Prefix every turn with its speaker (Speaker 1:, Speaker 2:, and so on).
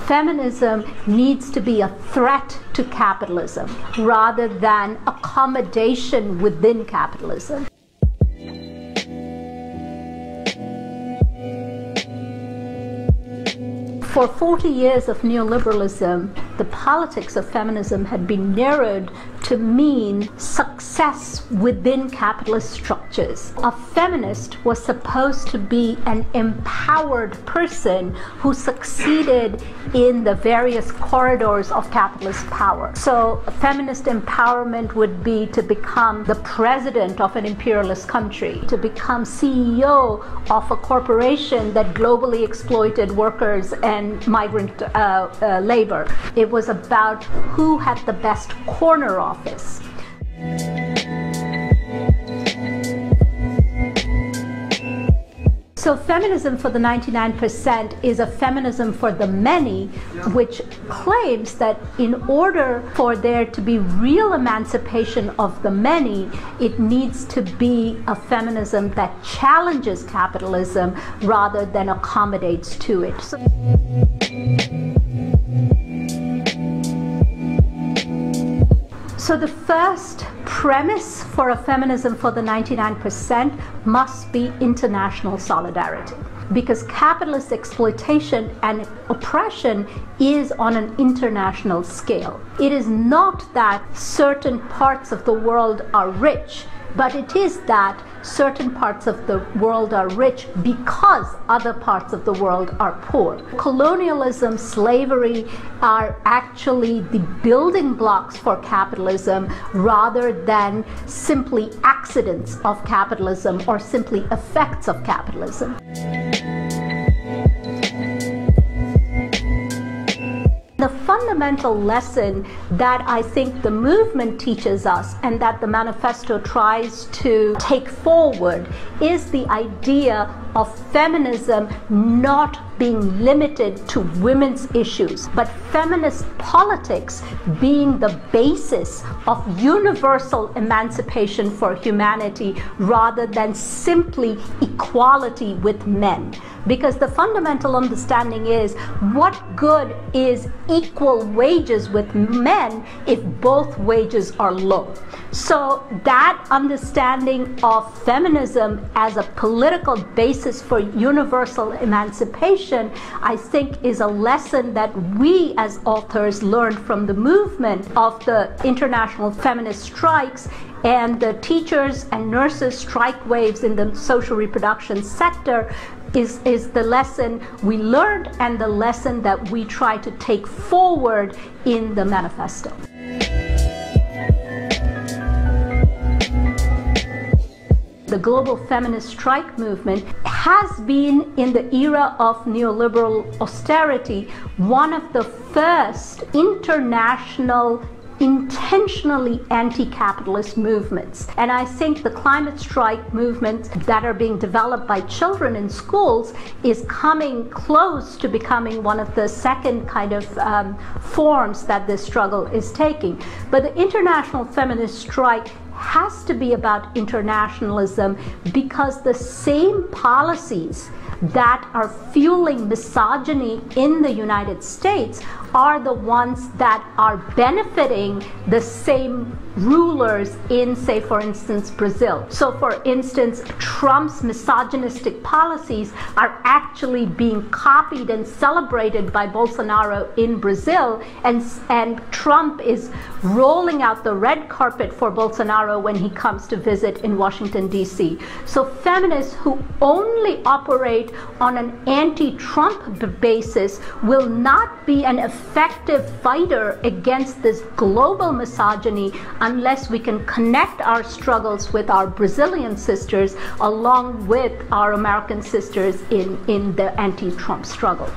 Speaker 1: feminism needs to be a threat to capitalism rather than accommodation within capitalism. For 40 years of neoliberalism, the politics of feminism had been narrowed to mean success within capitalist structures. A feminist was supposed to be an empowered person who succeeded in the various corridors of capitalist power. So feminist empowerment would be to become the president of an imperialist country, to become CEO of a corporation that globally exploited workers and migrant labor. It was about who had the best corner office. So feminism for the 99% is a feminism for the many, which claims that in order for there to be real emancipation of the many, it needs to be a feminism that challenges capitalism rather than accommodates to it. So the first premise for a feminism for the 99% must be international solidarity, because capitalist exploitation and oppression is on an international scale. It is not that certain parts of the world are rich, but it is that certain parts of the world are rich because other parts of the world are poor. Colonialism, slavery are actually the building blocks for capitalism rather than simply accidents of capitalism or simply effects of capitalism. The fundamental lesson that I think the movement teaches us and that the manifesto tries to take forward is the idea of feminism not being limited to women's issues, but feminist politics being the basis of universal emancipation for humanity rather than simply equality with men. Because the fundamental understanding is, what good is equal wages with men if both wages are low? So that understanding of feminism as a political basis for universal emancipation, I think, is a lesson that we as authors learned from the movement of the international feminist strikes and the teachers and nurses strike waves in the social reproduction sector. Is the lesson we learned and the lesson that we try to take forward in the manifesto. The global feminist strike movement has been, in the era of neoliberal austerity, one of the first international intentionally anti-capitalist movements. And I think the climate strike movements that are being developed by children in schools is coming close to becoming one of the second kind of forms that this struggle is taking. But the international feminist strike has to be about internationalism because the same policies that are fueling misogyny in the United States are the ones that are benefiting the same rulers in, say, for instance, Brazil. So, for instance, Trump's misogynistic policies are actually being copied and celebrated by Bolsonaro in Brazil, and Trump is rolling out the red carpet for Bolsonaro when he comes to visit in Washington, D.C. So feminists who only operate on an anti-Trump basis will not be an effective fighter against this global misogyny unless we can connect our struggles with our Brazilian sisters along with our American sisters in the anti-Trump struggle.